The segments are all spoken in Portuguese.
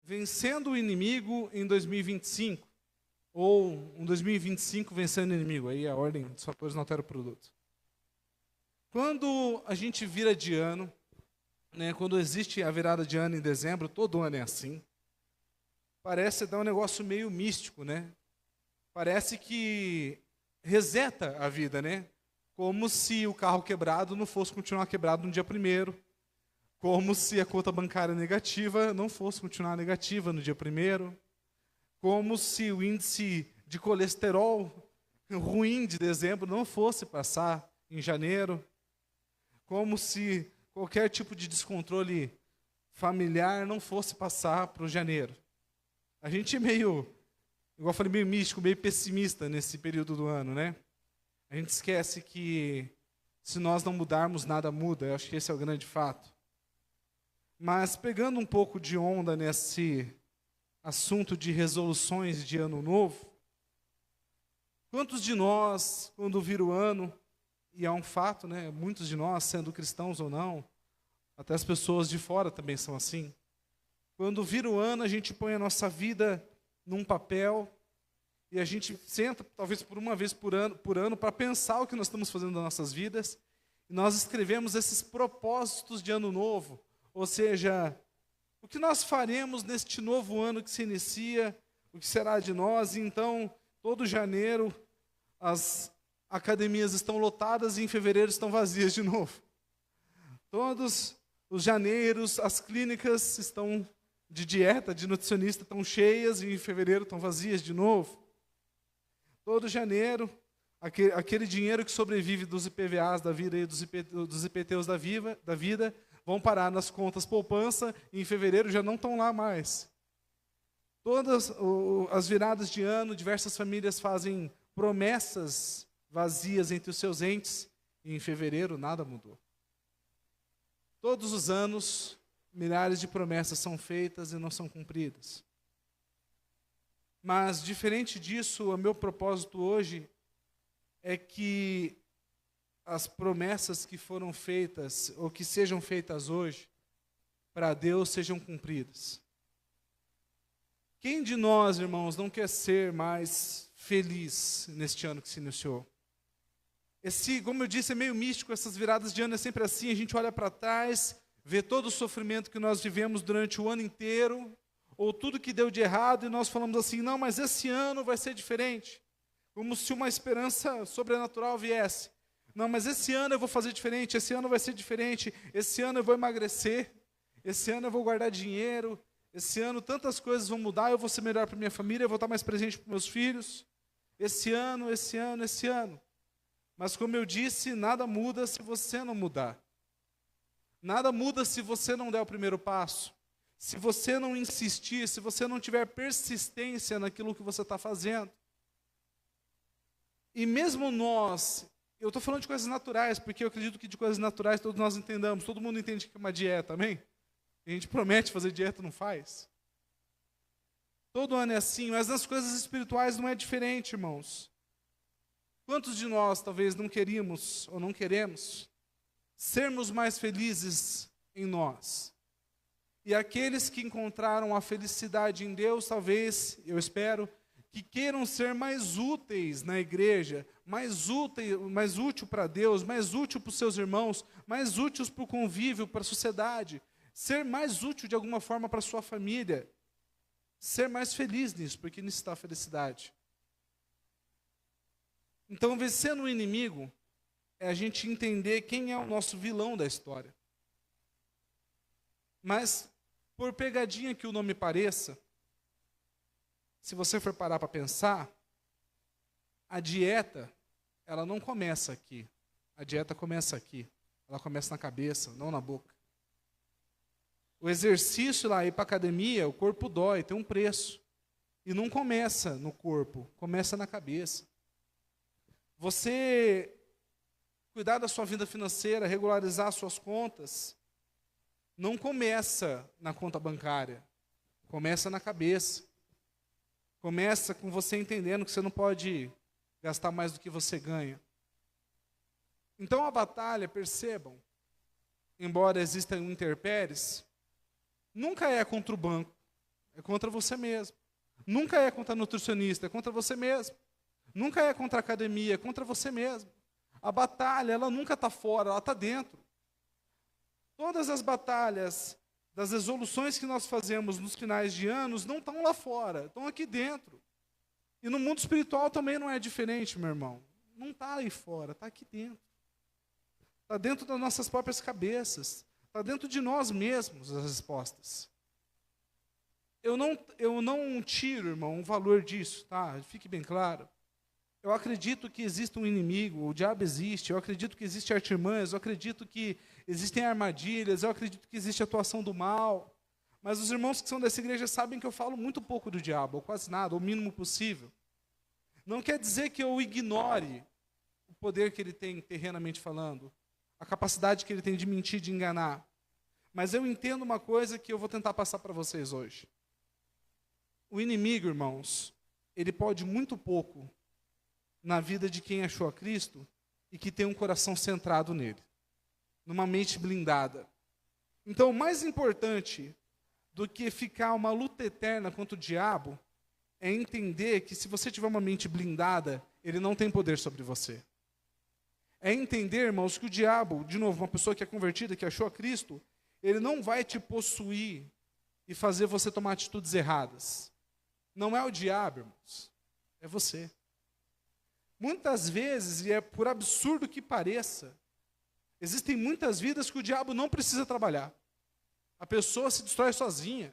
vencendo o inimigo em 2025, ou um 2025 vencendo o inimigo, aí a ordem dos fatores não altera o produto. Quando a gente vira de ano, né, quando existe a virada de ano em dezembro, todo ano é assim, parece dar um negócio meio místico, né? Parece que reseta a vida, né? Como se o carro quebrado não fosse continuar quebrado no dia 1º, como se a conta bancária negativa não fosse continuar negativa no dia 1º, como se o índice de colesterol ruim de dezembro não fosse passar em janeiro, como se qualquer tipo de descontrole familiar não fosse passar para o janeiro. A gente é meio, igual eu falei, meio místico, meio pessimista nesse período do ano, né? A gente esquece que se nós não mudarmos, nada muda. Eu acho que esse é o grande fato. Mas pegando um pouco de onda nesse assunto de resoluções de ano novo, quantos de nós, quando vira o ano, e é um fato, né? Muitos de nós, sendo cristãos ou não, até as pessoas de fora também são assim. Quando vira o ano, a gente põe a nossa vida num papel e a gente senta, talvez por uma vez por ano, para pensar o que nós estamos fazendo nas nossas vidas. E nós escrevemos esses propósitos de ano novo, ou seja, o que nós faremos neste novo ano que se inicia, o que será de nós. E então, todo janeiro, as academias estão lotadas e em fevereiro estão vazias de novo. Todos os janeiros, as clínicas estão de dieta, de nutricionista, estão cheias e em fevereiro estão vazias de novo. Todo janeiro, aquele dinheiro que sobrevive dos IPVAs da vida e dos IPTUs da vida, vão parar nas contas poupança e em fevereiro já não estão lá mais. Todas as viradas de ano, diversas famílias fazem promessas vazias entre os seus entes e em fevereiro nada mudou. Todos os anos, milhares de promessas são feitas e não são cumpridas. Mas, diferente disso, o meu propósito hoje é que as promessas que foram feitas, ou que sejam feitas hoje, para Deus sejam cumpridas. Quem de nós, irmãos, não quer ser mais feliz neste ano que se iniciou? Como eu disse, é meio místico, essas viradas de ano é sempre assim, a gente olha para trás, vê todo o sofrimento que nós vivemos durante o ano inteiro, ou tudo que deu de errado, e nós falamos assim, não, mas esse ano vai ser diferente. Como se uma esperança sobrenatural viesse. Não, mas esse ano eu vou fazer diferente, esse ano vai ser diferente, esse ano eu vou emagrecer, esse ano eu vou guardar dinheiro, esse ano tantas coisas vão mudar, eu vou ser melhor para minha família, eu vou estar mais presente para meus filhos. Esse ano. Mas como eu disse, nada muda se você não mudar. Nada muda se você não der o primeiro passo. Se você não insistir, se você não tiver persistência naquilo que você está fazendo. E mesmo nós, eu estou falando de coisas naturais, porque eu acredito que de coisas naturais todos nós entendamos. Todo mundo entende que é uma dieta, amém? A gente promete fazer dieta, não faz. Todo ano é assim, mas nas coisas espirituais não é diferente, irmãos. Quantos de nós talvez não queríamos ou não queremos sermos mais felizes em nós? E aqueles que encontraram a felicidade em Deus, talvez, eu espero, que queiram ser mais úteis na igreja, mais útil para Deus, mais útil para os seus irmãos, mais úteis para o convívio, para a sociedade, ser mais útil de alguma forma para a sua família, ser mais feliz nisso, porque nisso está a felicidade. Então, vencendo o inimigo é a gente entender quem é o nosso vilão da história. Mas, por pegadinha que o nome pareça, se você for parar para pensar, a dieta, ela não começa aqui. A dieta começa aqui. Ela começa na cabeça, não na boca. O exercício lá, ir para a academia, o corpo dói, tem um preço. E não começa no corpo, começa na cabeça. Você cuidar da sua vida financeira, regularizar suas contas, não começa na conta bancária, começa na cabeça. Começa com você entendendo que você não pode gastar mais do que você ganha. Então a batalha, percebam, embora existam intempéries, nunca é contra o banco. é contra você mesmo. Nunca é contra nutricionista, é contra você mesmo. Nunca é contra a academia, é contra você mesmo. A batalha, ela nunca está fora, ela está dentro. Todas as batalhas das resoluções que nós fazemos nos finais de anos não estão lá fora, estão aqui dentro. E no mundo espiritual também não é diferente, meu irmão. Não está aí fora, está aqui dentro. Está dentro das nossas próprias cabeças. Está dentro de nós mesmos as respostas. Eu não tiro, irmão, o valor disso, tá? Fique bem claro. Eu acredito que existe um inimigo, o diabo existe, eu acredito que existe artimanhas, eu acredito que existem armadilhas, eu acredito que existe atuação do mal. Mas os irmãos que são dessa igreja sabem que eu falo muito pouco do diabo, ou quase nada, ou o mínimo possível. Não quer dizer que eu ignore o poder que ele tem terrenamente falando, a capacidade que ele tem de mentir, de enganar. Mas eu entendo uma coisa que eu vou tentar passar para vocês hoje. O inimigo, irmãos, ele pode muito pouco na vida de quem achou a Cristo e que tem um coração centrado nele, numa mente blindada. Então, o mais importante do que ficar uma luta eterna contra o diabo é entender que se você tiver uma mente blindada, ele não tem poder sobre você. É entender, irmãos, que o diabo, de novo, uma pessoa que é convertida, que achou a Cristo, ele não vai te possuir e fazer você tomar atitudes erradas. Não é o diabo, irmãos, é você. Muitas vezes, e é por absurdo que pareça, existem muitas vidas que o diabo não precisa trabalhar. A pessoa se destrói sozinha.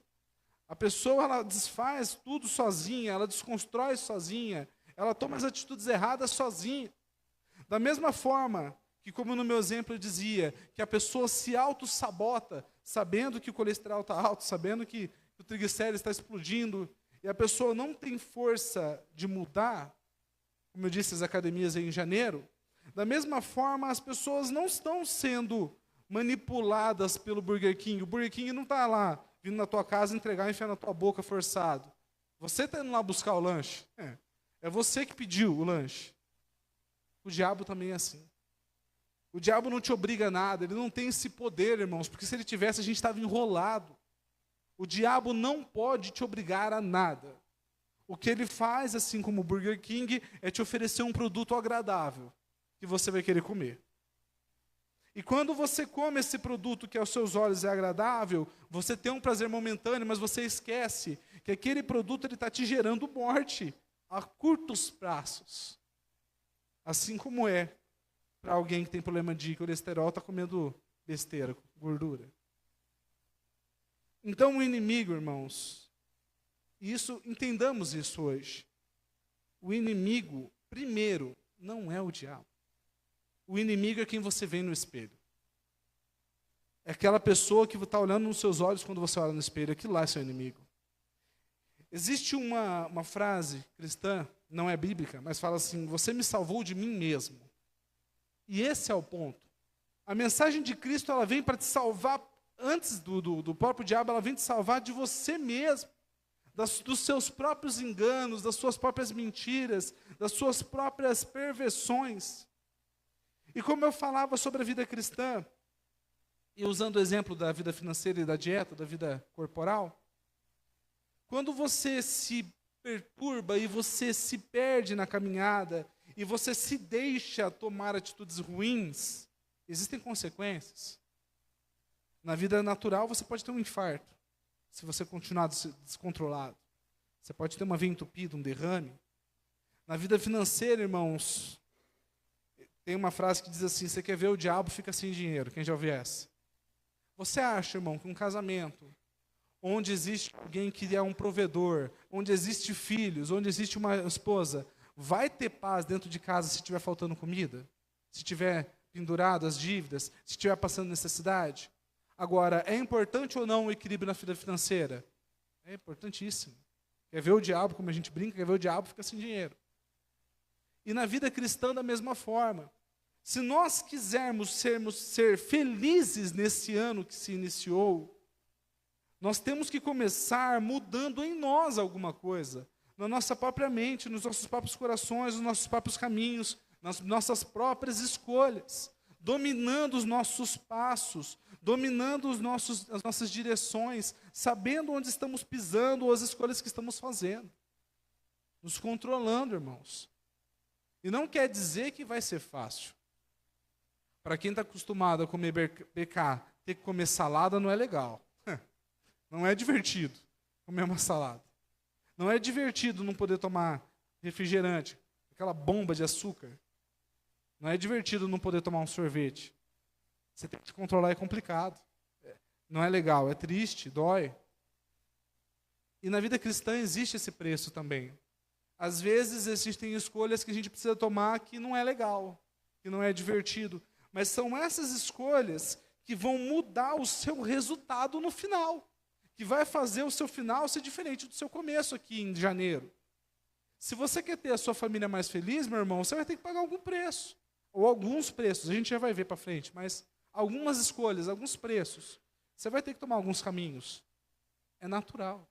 A pessoa, ela desfaz tudo sozinha, ela desconstrói sozinha, ela toma as atitudes erradas sozinha. Da mesma forma que, como no meu exemplo eu dizia, que a pessoa se auto-sabota, sabendo que o colesterol está alto, sabendo que o triglicérido está explodindo, e a pessoa não tem força de mudar, como eu disse, as academias aí em janeiro, da mesma forma as pessoas não estão sendo manipuladas pelo Burger King. O Burger King não está lá, vindo na tua casa, entregar e enfiar na tua boca forçado. Você está indo lá buscar o lanche. É você que pediu o lanche. O diabo também é assim. O diabo não te obriga a nada, ele não tem esse poder, irmãos, porque se ele tivesse, a gente estava enrolado. O diabo não pode te obrigar a nada. O que ele faz, assim como o Burger King, é te oferecer um produto agradável, que você vai querer comer. E quando você come esse produto que aos seus olhos é agradável, você tem um prazer momentâneo, mas você esquece que aquele produto está te gerando morte a curtos prazos. Assim como é para alguém que tem problema de colesterol, está comendo besteira, gordura. Então o inimigo, irmãos, entendamos isso hoje. O inimigo, primeiro, não é o diabo. O inimigo é quem você vê no espelho. É aquela pessoa que está olhando nos seus olhos quando você olha no espelho. Aquilo lá é seu inimigo. Existe uma frase cristã, não é bíblica, mas fala assim: você me salvou de mim mesmo. E esse é o ponto. A mensagem de Cristo, ela vem para te salvar, antes do próprio diabo, ela vem te salvar de você mesmo. Dos seus próprios enganos, das suas próprias mentiras, das suas próprias perversões. E como eu falava sobre a vida cristã, e usando o exemplo da vida financeira e da dieta, da vida corporal, quando você se perturba e você se perde na caminhada, e você se deixa tomar atitudes ruins, existem consequências. Na vida natural você pode ter um infarto, se você continuar descontrolado. Você pode ter uma veia entupida, um derrame. Na vida financeira, irmãos, tem uma frase que diz assim: você quer ver o diabo, fica sem dinheiro. Quem já ouviu essa? Você acha, irmão, que um casamento, onde existe alguém que é um provedor, onde existe filhos, onde existe uma esposa, vai ter paz dentro de casa se estiver faltando comida? Se estiver pendurado as dívidas? Se estiver passando necessidade? Agora, é importante ou não o equilíbrio na vida financeira? É importantíssimo. Quer ver o diabo, como a gente brinca, quer ver o diabo, fica sem dinheiro. E na vida cristã, da mesma forma. Se nós quisermos ser felizes nesse ano que se iniciou, nós temos que começar mudando em nós alguma coisa. Na nossa própria mente, nos nossos próprios corações, nos nossos próprios caminhos, nas nossas próprias escolhas. Dominando os nossos passos, dominando as nossas direções, sabendo onde estamos pisando ou as escolhas que estamos fazendo, nos controlando, irmãos. E não quer dizer que vai ser fácil. Para quem está acostumado a comer BK, ter que comer salada não é legal. Não é divertido comer uma salada. Não é divertido não poder tomar refrigerante, aquela bomba de açúcar. Não é divertido não poder tomar um sorvete. Você tem que se controlar, é complicado. Não é legal, é triste, dói. E na vida cristã existe esse preço também. Às vezes existem escolhas que a gente precisa tomar que não é legal, que não é divertido. Mas são essas escolhas que vão mudar o seu resultado no final. Que vai fazer o seu final ser diferente do seu começo aqui em janeiro. Se você quer ter a sua família mais feliz, meu irmão, você vai ter que pagar algum preço. Ou alguns preços, a gente já vai ver para frente, mas algumas escolhas, alguns preços. Você vai ter que tomar alguns caminhos. É natural.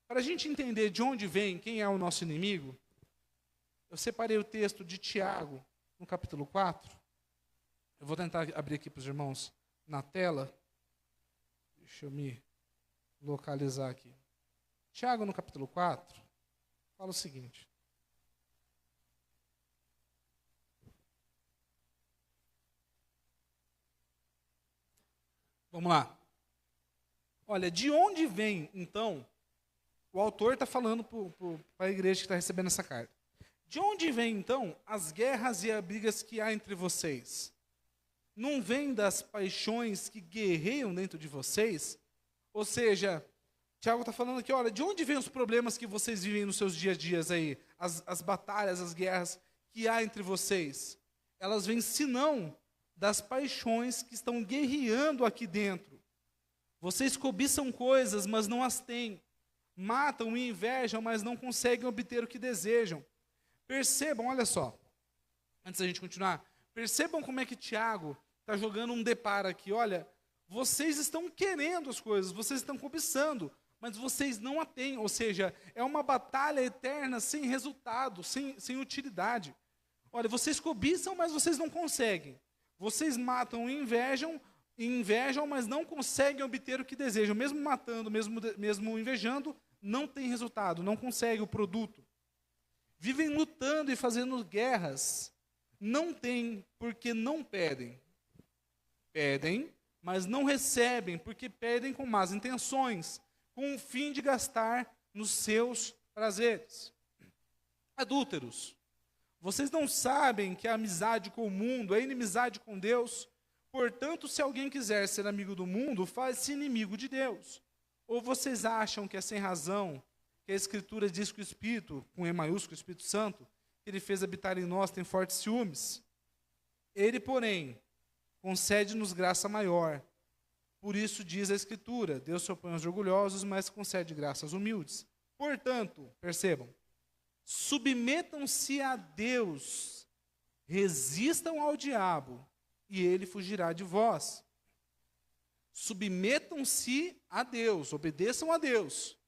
Para a gente entender de onde vem, quem é o nosso inimigo, eu separei o texto de Tiago, no capítulo 4. Eu vou tentar abrir aqui para os irmãos na tela. Deixa eu me localizar aqui. Tiago, no capítulo 4, fala o seguinte. Vamos lá. Olha, de onde vem, então, o autor está falando para a igreja que está recebendo essa carta. De onde vem, então, as guerras e as brigas que há entre vocês? Não vem das paixões que guerreiam dentro de vocês? Ou seja, Tiago está falando aqui, olha, de onde vem os problemas que vocês vivem nos seus dias a dias aí? As batalhas, as guerras que há entre vocês? Elas vêm, senão, das paixões que estão guerreando aqui dentro. Vocês cobiçam coisas, mas não as têm. Matam e invejam, mas não conseguem obter o que desejam. Percebam, olha só, antes da gente continuar, percebam como é que Tiago está jogando um deparo aqui. Olha, vocês estão querendo as coisas, vocês estão cobiçando, mas vocês não a têm. Ou seja, é uma batalha eterna sem resultado, sem utilidade. Olha, vocês cobiçam, mas vocês não conseguem. Vocês matam e invejam, mas não conseguem obter o que desejam. Mesmo matando, mesmo invejando, não tem resultado, não consegue o produto. Vivem lutando e fazendo guerras. Não têm, porque não pedem. Pedem, mas não recebem, porque pedem com más intenções, com o fim de gastar nos seus prazeres. Adúlteros, vocês não sabem que a amizade com o mundo é inimizade com Deus? Portanto, se alguém quiser ser amigo do mundo, faz-se inimigo de Deus. Ou vocês acham que é sem razão que a Escritura diz que o Espírito, com E maiúsculo, o Espírito Santo, que Ele fez habitar em nós, tem fortes ciúmes? Ele, porém, concede-nos graça maior. Por isso diz a Escritura, Deus se opõe aos orgulhosos, mas concede graça aos humildes. Portanto, percebam, submetam-se a Deus, resistam ao diabo, e ele fugirá de vós. Submetam-se a Deus, obedeçam a Deus.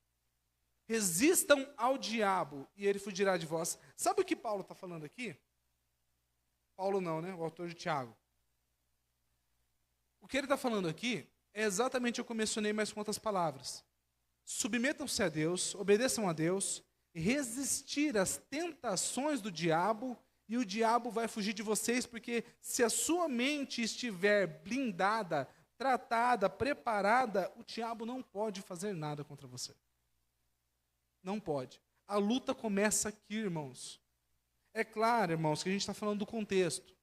Resistam ao diabo, e ele fugirá de vós. Sabe o que Paulo está falando aqui? Paulo não, né? O autor de Tiago. O que ele está falando aqui é exatamente o que eu mencionei, mas com outras palavras. Submetam-se a Deus, obedeçam a Deus, resistir às tentações do diabo, e o diabo vai fugir de vocês, porque se a sua mente estiver blindada, tratada, preparada, o diabo não pode fazer nada contra você. Não pode. A luta começa aqui, irmãos. É claro, irmãos, que a gente está falando do contexto.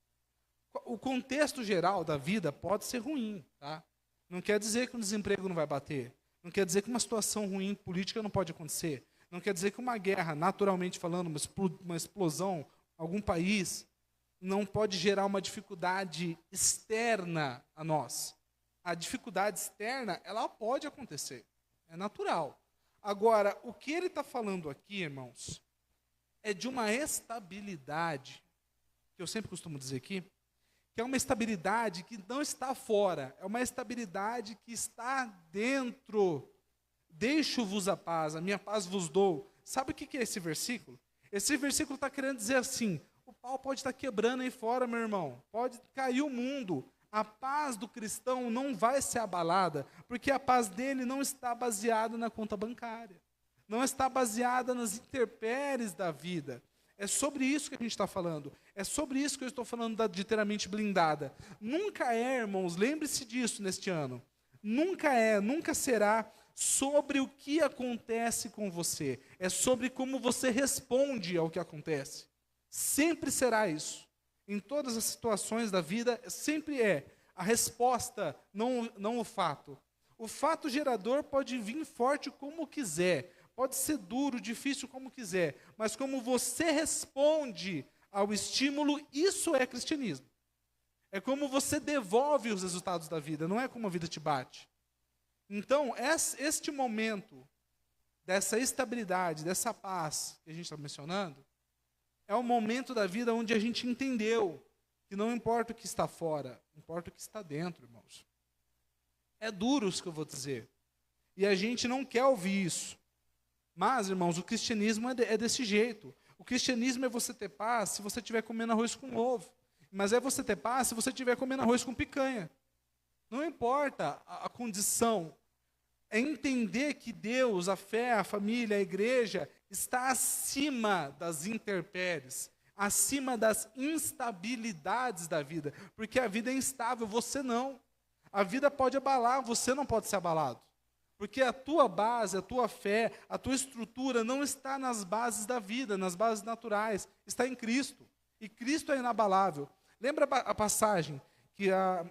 O contexto geral da vida pode ser ruim, tá? Não quer dizer que o desemprego não vai bater. Não quer dizer que uma situação ruim política não pode acontecer. Não quer dizer que uma guerra, naturalmente falando, uma explosão, algum país, não pode gerar uma dificuldade externa a nós. A dificuldade externa, ela pode acontecer. É natural. Agora, o que ele está falando aqui, irmãos, é de uma estabilidade, que eu sempre costumo dizer aqui, que é uma estabilidade que não está fora, é uma estabilidade que está dentro. Deixo-vos a paz, a minha paz vos dou. Sabe o que é esse versículo? Esse versículo está querendo dizer assim, o pau pode estar quebrando aí fora, meu irmão, pode cair o mundo, A paz do cristão não vai ser abalada, porque a paz dele não está baseada na conta bancária, não está baseada nas intempéries da vida. É sobre isso que a gente está falando. É sobre isso que eu estou falando de ter a mente blindada. Nunca é, irmãos, lembre-se disso neste ano. Nunca será sobre o que acontece com você. É sobre como você responde ao que acontece. Sempre será isso. Em todas as situações da vida, sempre é a resposta, não o fato. O fato gerador pode vir forte como quiser, pode ser duro, difícil como quiser, mas como você responde ao estímulo, isso é cristianismo. É como você devolve os resultados da vida, não é como a vida te bate. Então, este momento dessa estabilidade, dessa paz que a gente está mencionando, é o momento da vida onde a gente entendeu que não importa o que está fora, importa o que está dentro, irmãos. É duro isso que eu vou dizer. E a gente não quer ouvir isso. Mas, irmãos, o cristianismo é desse jeito. O cristianismo é você ter paz se você estiver comendo arroz com ovo. Mas é você ter paz se você estiver comendo arroz com picanha. Não importa a condição. É entender que Deus, a fé, a família, a igreja, está acima das intempéries, acima das instabilidades da vida. Porque a vida é instável, você não. A vida pode abalar, você não pode ser abalado. Porque a tua base, a tua fé, a tua estrutura não está nas bases da vida, nas bases naturais. Está em Cristo. E Cristo é inabalável. Lembra a passagem que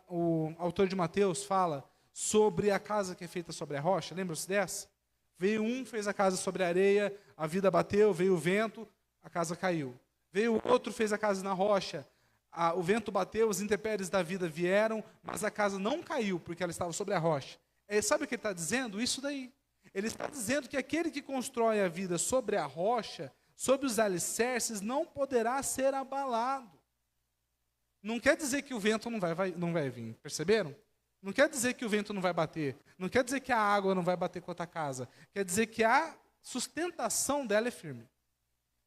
o autor de Mateus fala sobre a casa que é feita sobre a rocha? Lembra-se dessa? Veio um, fez a casa sobre a areia, a vida bateu, veio o vento, a casa caiu. Veio outro, fez a casa na rocha, o vento bateu, as intempéries da vida vieram, mas a casa não caiu, porque ela estava sobre a rocha. Sabe o que ele está dizendo? Isso daí. Ele está dizendo que aquele que constrói a vida sobre a rocha, sobre os alicerces, não poderá ser abalado. Não quer dizer que o vento não vai vir, perceberam? Não quer dizer que o vento não vai bater. Não quer dizer que a água não vai bater contra a casa. Quer dizer que a sustentação dela é firme.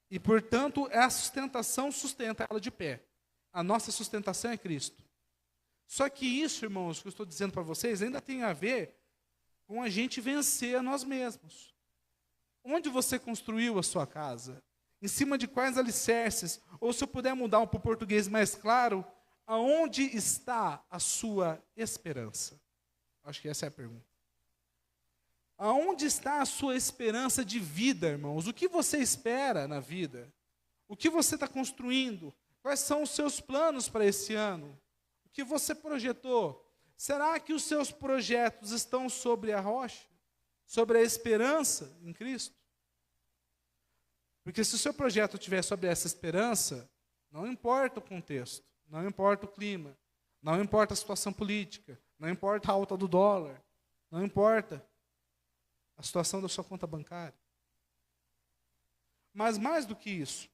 E, portanto, a sustentação sustenta ela de pé. A nossa sustentação é Cristo. Só que isso, irmãos, que eu estou dizendo para vocês, ainda tem a ver com a gente vencer a nós mesmos. Onde você construiu a sua casa? Em cima de quais alicerces? Ou, se eu puder mudar para o português mais claro, aonde está a sua esperança? Acho que essa é a pergunta. Aonde está a sua esperança de vida, irmãos? O que você espera na vida? O que você está construindo? Quais são os seus planos para esse ano? O que você projetou? Será que os seus projetos estão sobre a rocha? Sobre a esperança em Cristo? Porque se o seu projeto estiver sobre essa esperança, não importa o contexto, não importa o clima, não importa a situação política, não importa a alta do dólar, não importa a situação da sua conta bancária. Mas mais do que isso,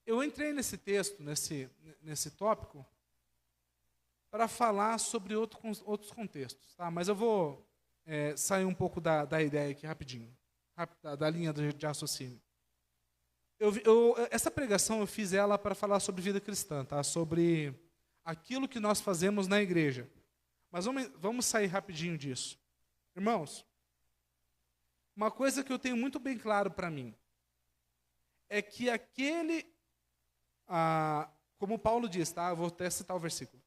eu entrei nesse texto, nesse tópico, para falar sobre outros contextos, tá? Mas eu vou sair um pouco da ideia aqui rapidinho, da linha de raciocínio. Essa pregação eu fiz ela para falar sobre vida cristã, tá? Sobre aquilo que nós fazemos na igreja. Mas vamos sair rapidinho disso. Irmãos, uma coisa que eu tenho muito bem claro para mim é que como Paulo diz, tá? Eu vou até citar o versículo.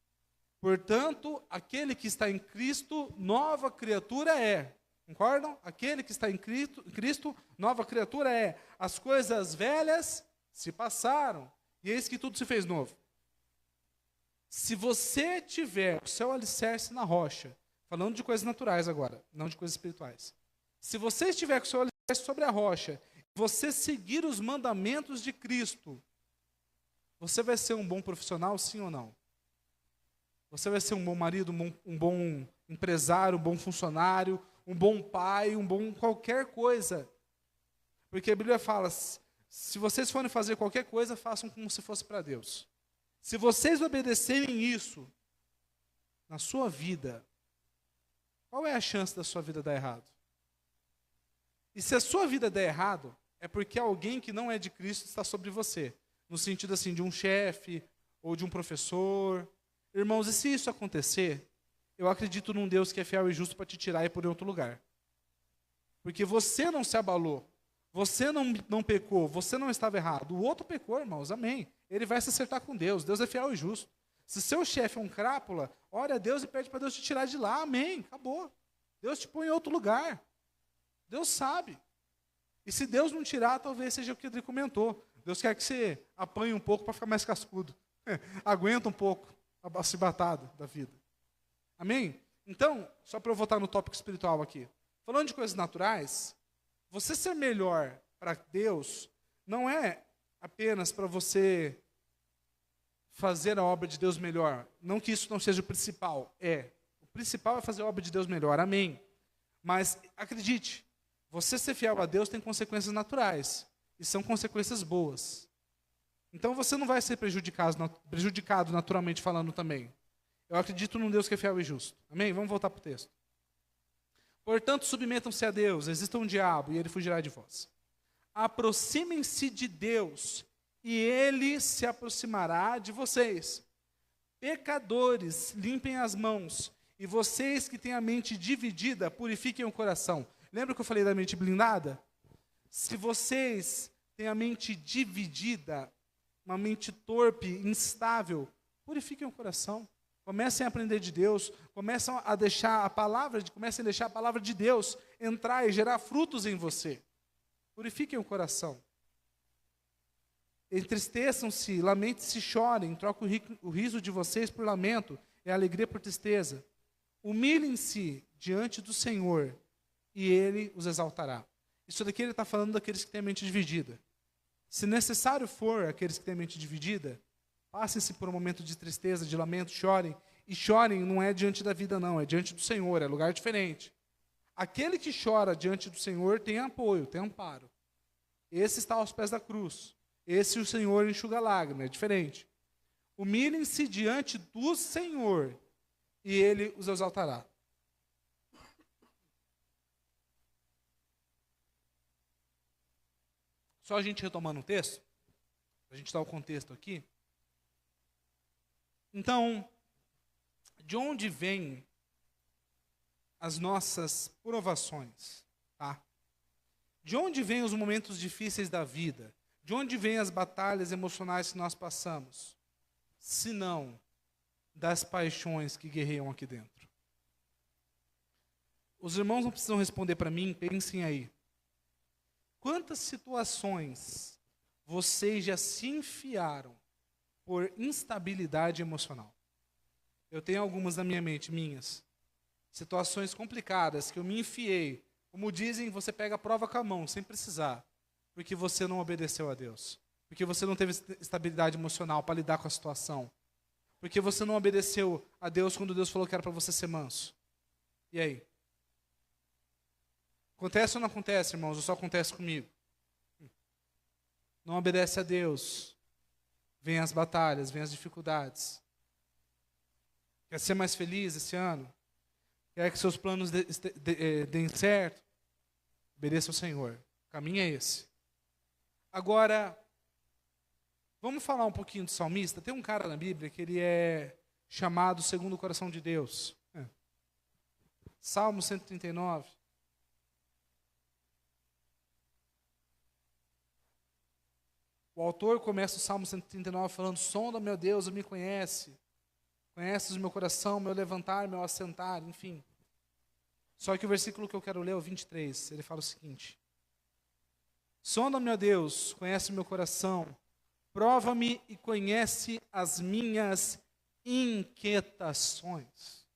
Portanto, aquele que está em Cristo, nova criatura é. Concordam? Aquele que está em Cristo, nova criatura é. As coisas velhas se passaram, e eis que tudo se fez novo. Se você tiver o seu alicerce na rocha, falando de coisas naturais agora, não de coisas espirituais. Se você estiver com o seu alicerce sobre a rocha, você seguir os mandamentos de Cristo, você vai ser um bom profissional, sim ou não? Você vai ser um bom marido, um bom empresário, um bom funcionário, um bom pai, um bom qualquer coisa. Porque a Bíblia fala, se vocês forem fazer qualquer coisa, façam como se fosse para Deus. Se vocês obedecerem isso na sua vida, qual é a chance da sua vida dar errado? E se a sua vida der errado, é porque alguém que não é de Cristo está sobre você. No sentido assim, de um chefe, ou de um professor. Irmãos, e se isso acontecer, eu acredito num Deus que é fiel e justo para te tirar e pôr em outro lugar. Porque você não se abalou, você não pecou, você não estava errado. O outro pecou, irmãos, amém. Ele vai se acertar com Deus, Deus é fiel e justo. Se seu chefe é um crápula, ore a Deus e pede para Deus te tirar de lá, amém, acabou. Deus te põe em outro lugar. Deus sabe. E se Deus não tirar, talvez seja o que ele comentou. Deus quer que você apanhe um pouco para ficar mais cascudo. Aguenta um pouco a cibatada da vida. Amém? Então, só para eu voltar no tópico espiritual aqui. Falando de coisas naturais, você ser melhor para Deus não é apenas para você fazer a obra de Deus melhor. Não que isso não seja o principal. O principal é fazer a obra de Deus melhor. Amém. Mas acredite, você ser fiel a Deus tem consequências naturais. E são consequências boas. Então você não vai ser prejudicado naturalmente falando também. Eu acredito num Deus que é fiel e justo. Amém? Vamos voltar para o texto. Portanto, submetam-se a Deus, exista um diabo, e ele fugirá de vós. Aproximem-se de Deus, e ele se aproximará de vocês. Pecadores, limpem as mãos, e vocês que têm a mente dividida, purifiquem o coração. Lembra que eu falei da mente blindada? Se vocês têm a mente dividida, uma mente torpe, instável, purifiquem o coração. Comecem a aprender de Deus, comecem a deixar a palavra de Deus entrar e gerar frutos em você. Purifiquem o coração. Entristeçam-se, lamentem-se, chorem, troquem o riso de vocês por lamento e a alegria por tristeza. Humilhem-se diante do Senhor e Ele os exaltará. Isso daqui ele está falando daqueles que têm a mente dividida. Se necessário for aqueles que têm a mente dividida, passem-se por um momento de tristeza, de lamento, chorem. E chorem não é diante da vida não, é diante do Senhor, é lugar diferente. Aquele que chora diante do Senhor tem apoio, tem amparo. Esse está aos pés da cruz. Esse o Senhor enxuga lágrimas, é diferente. Humilhem-se diante do Senhor e Ele os exaltará. Só a gente retomando o texto, a gente dá o contexto aqui. Então, de onde vêm as nossas provações? Tá? De onde vêm os momentos difíceis da vida? De onde vêm as batalhas emocionais que nós passamos? Se não das paixões que guerreiam aqui dentro. Os irmãos não precisam responder para mim, pensem aí. Quantas situações vocês já se enfiaram por instabilidade emocional? Eu tenho algumas na minha mente, minhas. Situações complicadas que eu me enfiei. Como dizem, você pega a prova com a mão, sem precisar. Porque você não obedeceu a Deus. Porque você não teve estabilidade emocional para lidar com a situação. Porque você não obedeceu a Deus quando Deus falou que era para você ser manso. E aí? Acontece ou não acontece, irmãos? Ou só acontece comigo? Não obedece a Deus. Vem as batalhas, vem as dificuldades. Quer ser mais feliz esse ano? Quer que seus planos deem certo? Obedeça ao Senhor. O caminho é esse. Agora, vamos falar um pouquinho do salmista. Tem um cara na Bíblia que ele é chamado segundo o coração de Deus. Salmo 139. O autor começa o Salmo 139 falando: sonda, meu Deus, me conhece. Conheces o meu coração, meu levantar, meu assentar, enfim. Só que o versículo que eu quero ler é o 23. Ele fala o seguinte: sonda, meu Deus, conhece o meu coração. Prova-me e conhece as minhas inquietações.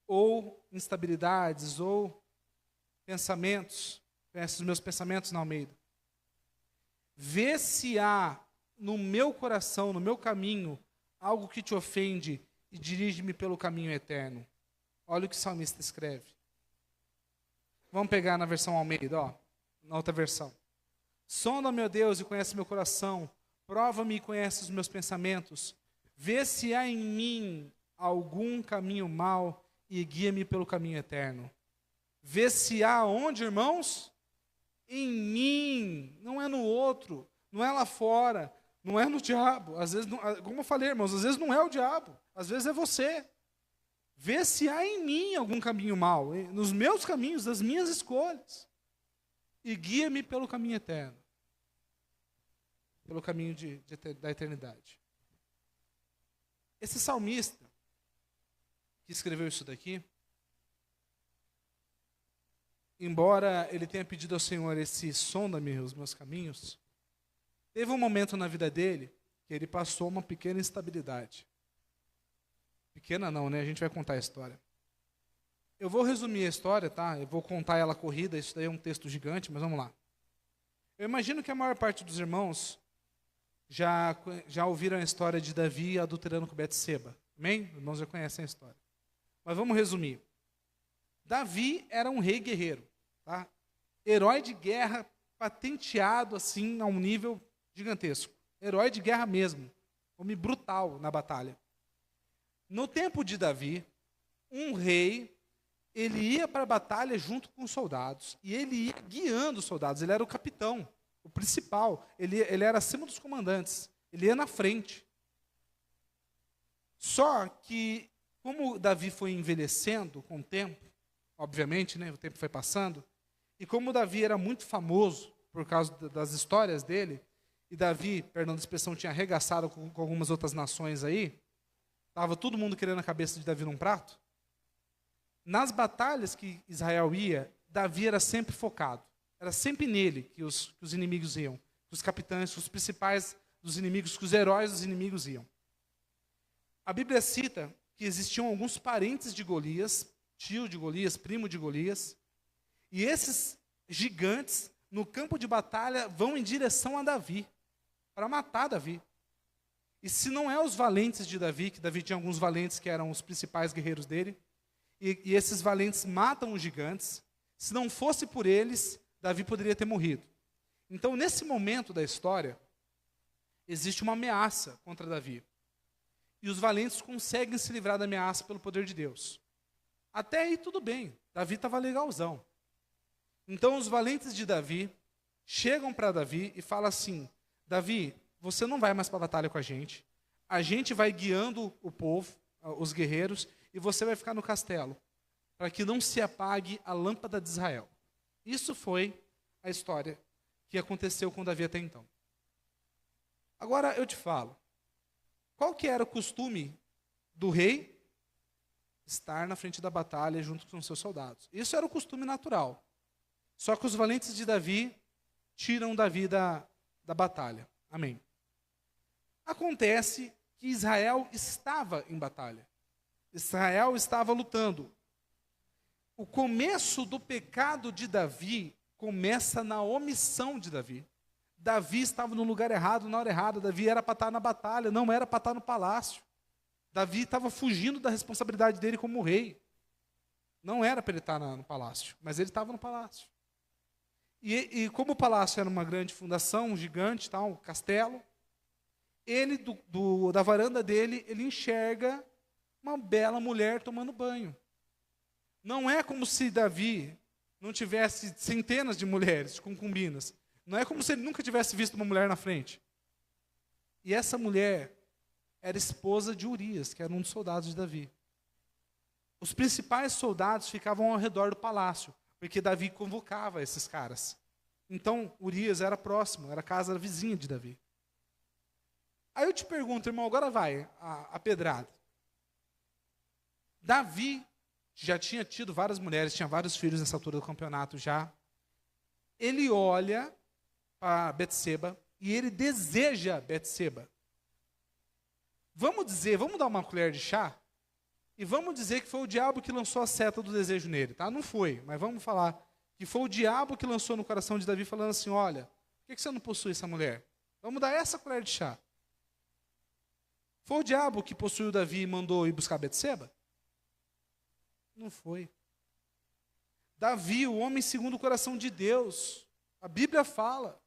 Ou instabilidades, ou pensamentos. Conhece os meus pensamentos na Almeida. Vê se há no meu coração, no meu caminho, algo que te ofende e dirige-me pelo caminho eterno. Olha o que o salmista escreve. Vamos pegar na versão Almeida, na outra versão. Sonda, meu Deus, e conhece meu coração. Prova-me e conhece os meus pensamentos. Vê se há em mim algum caminho mau e guia-me pelo caminho eterno. Vê se há onde, irmãos? Em mim, não é no outro, não é lá fora, Não é no diabo. Às vezes, como eu falei, irmãos, às vezes não é o diabo. Às vezes é você. Vê se há em mim algum caminho mau, nos meus caminhos, das minhas escolhas. E guia-me pelo caminho eterno. Pelo caminho da eternidade. Esse salmista que escreveu isso daqui, embora ele tenha pedido ao Senhor esse sonda-me os meus caminhos, teve um momento na vida dele que ele passou uma pequena instabilidade. Pequena não, né? A gente vai contar a história. Eu vou resumir a história, tá? Eu vou contar ela corrida, isso daí é um texto gigante, mas vamos lá. Eu imagino que a maior parte dos irmãos já ouviram a história de Davi adulterando com Betseba. Amém? Os irmãos já conhecem a história. Mas vamos resumir. Davi era um rei guerreiro, tá? Herói de guerra patenteado assim a um nível gigantesco. Herói de guerra mesmo. Homem brutal na batalha. No tempo de Davi, um rei, ele ia para a batalha junto com os soldados. E ele ia guiando os soldados. Ele era o capitão, o principal. Ele era acima dos comandantes. Ele ia na frente. Só que, como Davi foi envelhecendo com o tempo, obviamente, né, o tempo foi passando, e como Davi era muito famoso por causa das histórias dele, e Davi, perdão da expressão, tinha arregaçado com algumas outras nações aí, estava todo mundo querendo a cabeça de Davi num prato. Nas batalhas que Israel ia, Davi era sempre focado. Era sempre nele que os inimigos iam. Que os capitães, os principais dos inimigos, que os heróis dos inimigos iam. A Bíblia cita que existiam alguns parentes de Golias, tio de Golias, primo de Golias, e esses gigantes, no campo de batalha, vão em direção a Davi, para matar Davi. E se não é os valentes de Davi, que Davi tinha alguns valentes que eram os principais guerreiros dele, e esses valentes matam os gigantes, se não fosse por eles, Davi poderia ter morrido. Então, nesse momento da história, existe uma ameaça contra Davi. E os valentes conseguem se livrar da ameaça pelo poder de Deus. Até aí tudo bem, Davi estava legalzão. Então os valentes de Davi chegam para Davi e falam assim: Davi, você não vai mais para a batalha com a gente vai guiando o povo, os guerreiros, e você vai ficar no castelo, para que não se apague a lâmpada de Israel. Isso foi a história que aconteceu com Davi até então. Agora eu te falo, qual que era o costume do rei? Estar na frente da batalha junto com seus soldados. Isso era o costume natural. Só que os valentes de Davi tiram Davi da batalha. Amém. Acontece que Israel estava em batalha. Israel estava lutando. O começo do pecado de Davi começa na omissão de Davi. Davi estava no lugar errado, na hora errada. Davi era para estar na batalha, não era para estar no palácio. Davi estava fugindo da responsabilidade dele como rei. Não era para ele estar no palácio, mas ele estava no palácio. E como o palácio era uma grande fundação, um gigante, um castelo, ele, da varanda dele, ele enxerga uma bela mulher tomando banho. Não é como se Davi não tivesse centenas de mulheres, concubinas. Não é como se ele nunca tivesse visto uma mulher na frente. E essa mulher era esposa de Urias, que era um dos soldados de Davi. Os principais soldados ficavam ao redor do palácio, porque Davi convocava esses caras. Então, Urias era próximo, era a casa vizinha de Davi. Aí eu te pergunto, irmão, agora vai a pedrada. Davi já tinha tido várias mulheres, tinha vários filhos nessa altura do campeonato já. Ele olha para Betseba e ele deseja Betseba. Vamos dar uma colher de chá? E vamos dizer que foi o diabo que lançou a seta do desejo nele, tá? Não foi, mas vamos falar que foi o diabo que lançou no coração de Davi, falando assim: olha, por que você não possui essa mulher? Vamos dar essa colher de chá. Foi o diabo que possuiu Davi e mandou ir buscar Betseba? Não foi. Davi, o homem segundo o coração de Deus, a Bíblia fala,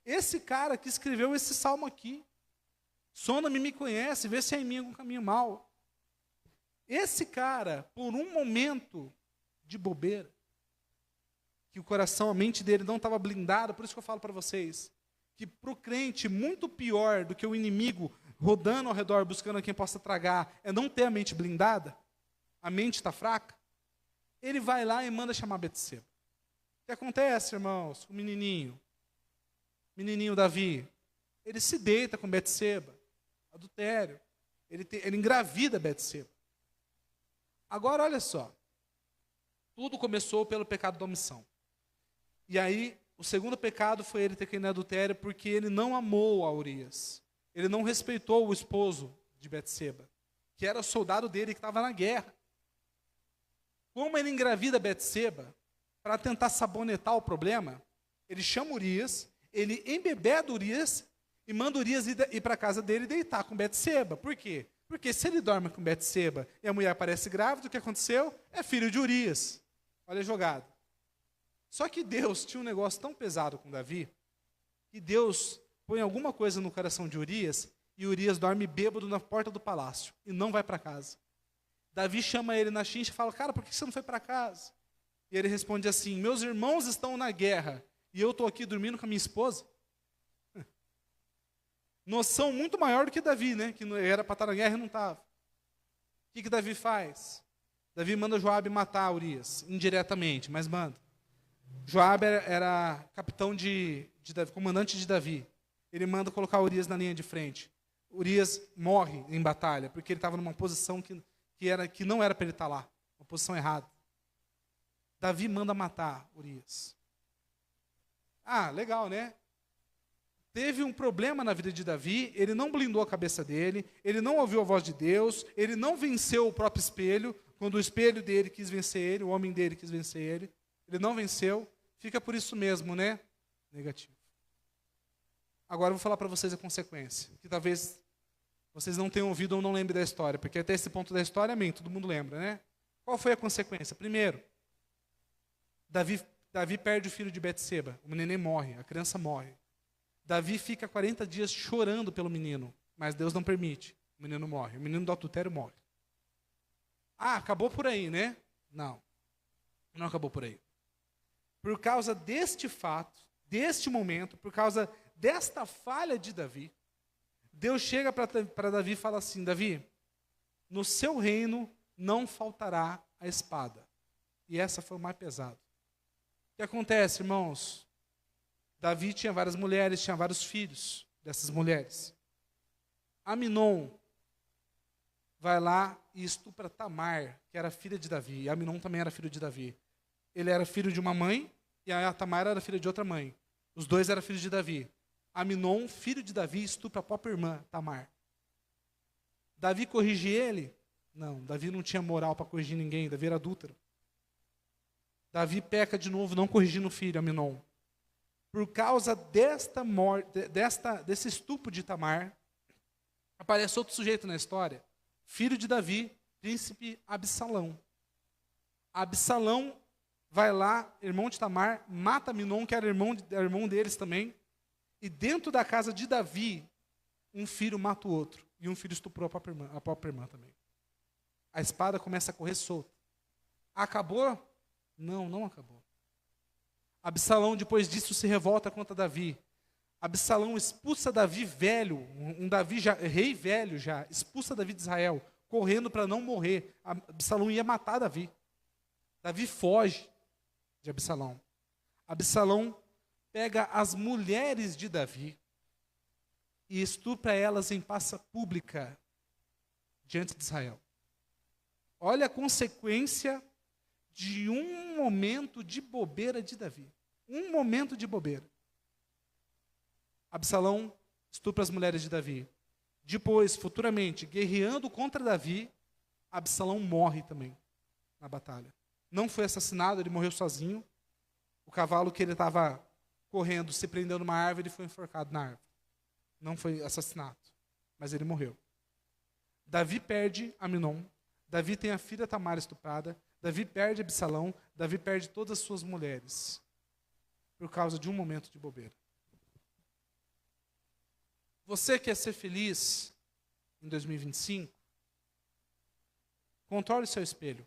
esse cara que escreveu esse salmo aqui, sonda-me, me conhece, vê se há em mim algum caminho mau. Esse cara, por um momento de bobeira, que o coração, a mente dele não estava blindada, por isso que eu falo para vocês, que para o crente, muito pior do que o inimigo rodando ao redor, buscando quem possa tragar, é não ter a mente blindada, a mente está fraca, ele vai lá e manda chamar Betseba. O que acontece, irmãos, com o menininho Davi? Ele se deita com Betseba, adultério, ele engravida Betseba. Agora, olha só, tudo começou pelo pecado da omissão. E aí, o segundo pecado foi ele ter caído em adultério porque ele não amou a Urias. Ele não respeitou o esposo de Betseba, que era o soldado dele que estava na guerra. Como ele engravida Betseba, para tentar sabonetar o problema, ele chama Urias, ele embebeda Urias e manda Urias ir para a casa dele e deitar com Betseba. Por quê? Porque se ele dorme com Betseba e a mulher aparece grávida, o que aconteceu? É filho de Urias. Olha a jogada. Só que Deus tinha um negócio tão pesado com Davi, que Deus põe alguma coisa no coração de Urias, e Urias dorme bêbado na porta do palácio, e não vai para casa. Davi chama ele na chincha e fala, cara, por que você não foi para casa? E ele responde assim, meus irmãos estão na guerra, e eu estou aqui dormindo com a minha esposa? Noção muito maior do que Davi, né? Que era para estar na guerra e não estava. O que Davi faz? Davi manda Joabe matar Urias, indiretamente, mas manda. Joabe era capitão de Davi, comandante de Davi. Ele manda colocar Urias na linha de frente. Urias morre em batalha, porque ele estava numa posição que não era para ele estar lá, uma posição errada. Davi manda matar Urias. Ah, legal, né? Teve um problema na vida de Davi, ele não blindou a cabeça dele, ele não ouviu a voz de Deus, ele não venceu o próprio espelho, quando o espelho dele quis vencer ele, o homem dele quis vencer ele. Ele não venceu, fica por isso mesmo, né? Negativo. Agora eu vou falar para vocês a consequência, que talvez vocês não tenham ouvido ou não lembrem da história, porque até esse ponto da história, amém, todo mundo lembra, né? Qual foi a consequência? Primeiro, Davi perde o filho de Betseba, o neném morre, a criança morre. Davi fica 40 dias chorando pelo menino, mas Deus não permite, o menino morre, o menino do adultério morre. Ah, acabou por aí, né? Não acabou por aí. Por causa deste fato, deste momento, por causa desta falha de Davi, Deus chega para Davi e fala assim, Davi, no seu reino não faltará a espada. E essa foi o mais pesado. O que acontece, irmãos? Davi tinha várias mulheres, tinha vários filhos dessas mulheres. Aminon vai lá e estupra Tamar, que era filha de Davi. E Aminon também era filho de Davi. Ele era filho de uma mãe e a Tamar era filha de outra mãe. Os dois eram filhos de Davi. Aminon, filho de Davi, estupra a própria irmã, Tamar. Davi corrige ele? Não, Davi não tinha moral para corrigir ninguém, Davi era adúltero. Davi peca de novo, não corrigindo o filho, Aminon. Por causa desse estupro de Tamar, aparece outro sujeito na história, filho de Davi, príncipe Absalão. Absalão vai lá, irmão de Tamar, mata Aminon, que era irmão deles também, e dentro da casa de Davi, um filho mata o outro, e um filho estuprou a própria irmã também. A espada começa a correr solta. Acabou? Não acabou. Absalão, depois disso, se revolta contra Davi. Absalão expulsa Davi velho, rei velho já, expulsa Davi de Israel, correndo para não morrer. Absalão ia matar Davi. Davi foge de Absalão. Absalão pega as mulheres de Davi e estupra elas em praça pública diante de Israel. Olha a consequência de um momento de bobeira de Davi. Um momento de bobeira. Absalão estupra as mulheres de Davi. Depois, futuramente, guerreando contra Davi, Absalão morre também na batalha. Não foi assassinado, ele morreu sozinho. O cavalo que ele estava correndo, se prendendo numa árvore, ele foi enforcado na árvore. Não foi assassinato, mas ele morreu. Davi perde Aminon. Davi tem a filha Tamar estuprada. Davi perde Absalão. Davi perde todas as suas mulheres. Por causa de um momento de bobeira. Você quer ser feliz em 2025? Controle seu espelho.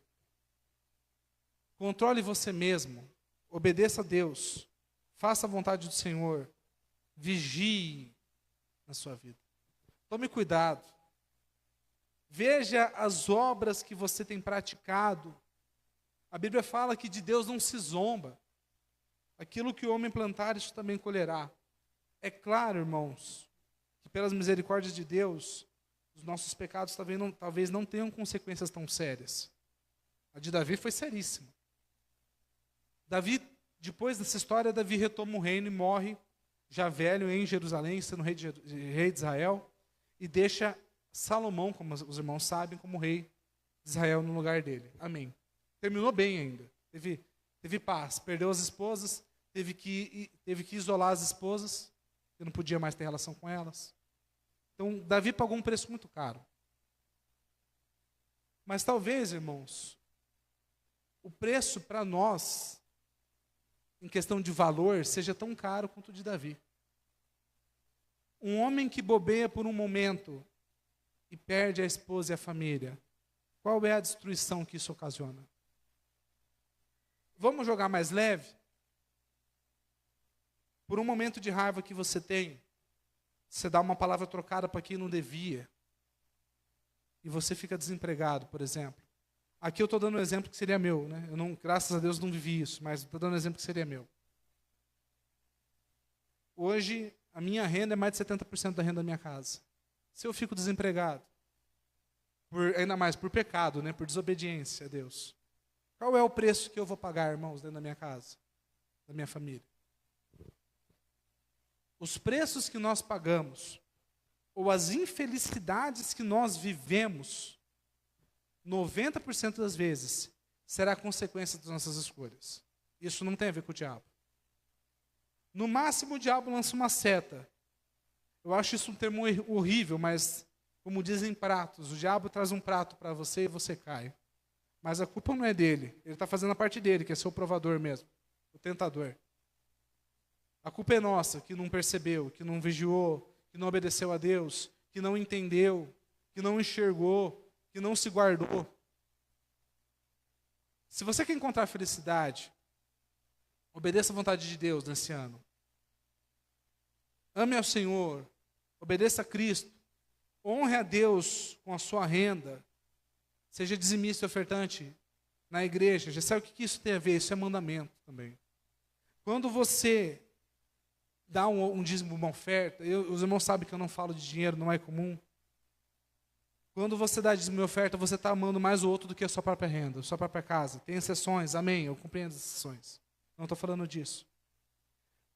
Controle você mesmo. Obedeça a Deus. Faça a vontade do Senhor. Vigie na sua vida. Tome cuidado. Veja as obras que você tem praticado. A Bíblia fala que de Deus não se zomba. Aquilo que o homem plantar, isso também colherá. É claro, irmãos, que pelas misericórdias de Deus, os nossos pecados talvez não tenham consequências tão sérias. A de Davi foi seríssima. Davi, depois dessa história, Davi retoma o reino e morre, já velho, em Jerusalém, sendo rei de Israel, e deixa Salomão, como os irmãos sabem, como rei de Israel no lugar dele. Amém. Terminou bem ainda. Teve paz. Perdeu as esposas, teve que isolar as esposas, que não podia mais ter relação com elas. Então, Davi pagou um preço muito caro. Mas talvez, irmãos, o preço para nós, em questão de valor, seja tão caro quanto o de Davi. Um homem que bobeia por um momento e perde a esposa e a família, qual é a destruição que isso ocasiona? Vamos jogar mais leve? Por um momento de raiva que você tem, você dá uma palavra trocada para quem não devia, e você fica desempregado, por exemplo. Aqui eu estou dando um exemplo que seria meu, né? Eu não, graças a Deus não vivi isso, mas estou dando um exemplo que seria meu. Hoje, a minha renda é mais de 70% da renda da minha casa. Se eu fico desempregado, ainda mais por pecado, né? Por desobediência a Deus, qual é o preço que eu vou pagar, irmãos, dentro da minha casa, da minha família? Os preços que nós pagamos, ou as infelicidades que nós vivemos, 90% das vezes, será consequência das nossas escolhas. Isso não tem a ver com o diabo. No máximo, o diabo lança uma seta. Eu acho isso um termo horrível, mas, como dizem pratos, o diabo traz um prato para você e você cai. Mas a culpa não é dele. Ele está fazendo a parte dele, que é ser o provador mesmo, o tentador. A culpa é nossa, que não percebeu, que não vigiou, que não obedeceu a Deus, que não entendeu, que não enxergou, que não se guardou. Se você quer encontrar felicidade, obedeça à vontade de Deus nesse ano. Ame ao Senhor, obedeça a Cristo, honre a Deus com a sua renda, seja dizimista e ofertante na igreja. Já sabe o que isso tem a ver? Isso é mandamento também. Quando você dá um dízimo, uma oferta, os irmãos sabem que eu não falo de dinheiro, não é comum. Quando você dá dízimo e oferta, você está amando mais o outro do que a sua própria renda, a sua própria casa. Tem exceções, amém, eu compreendo as exceções. Não estou falando disso.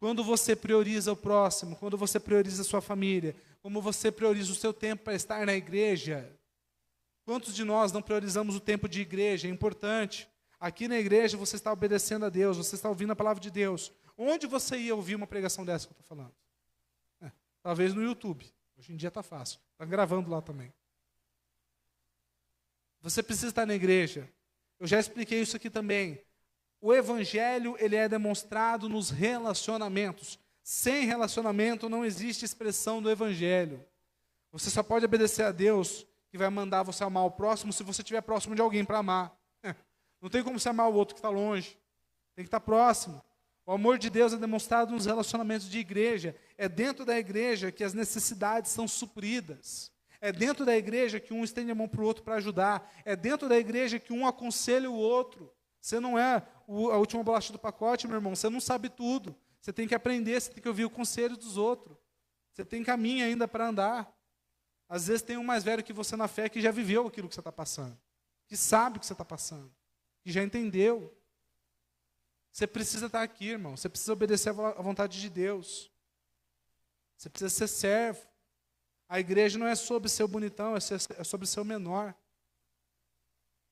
Quando você prioriza o próximo, quando você prioriza a sua família, como você prioriza o seu tempo para estar na igreja. Quantos de nós não priorizamos o tempo de igreja? É importante. Aqui na igreja você está obedecendo a Deus, você está ouvindo a palavra de Deus. Onde você ia ouvir uma pregação dessa que eu estou falando? Talvez no YouTube. Hoje em dia está fácil. Está gravando lá também. Você precisa estar na igreja. Eu já expliquei isso aqui também. O evangelho, ele é demonstrado nos relacionamentos. Sem relacionamento não existe expressão do evangelho. Você só pode obedecer a Deus, que vai mandar você amar o próximo, se você estiver próximo de alguém para amar. Não tem como você amar o outro que está longe. Tem que estar próximo. O amor de Deus é demonstrado nos relacionamentos de igreja. É dentro da igreja que as necessidades são supridas. É dentro da igreja que um estende a mão para o outro para ajudar. É dentro da igreja que um aconselha o outro. Você não é a última bolacha do pacote, meu irmão. Você não sabe tudo. Você tem que aprender, você tem que ouvir o conselho dos outros. Você tem caminho ainda para andar. Às vezes tem um mais velho que você na fé que já viveu aquilo que você está passando. Que sabe o que você está passando. Que já entendeu. Você precisa estar aqui, irmão. Você precisa obedecer à vontade de Deus. Você precisa ser servo. A igreja não é sobre ser o bonitão, é sobre ser o menor.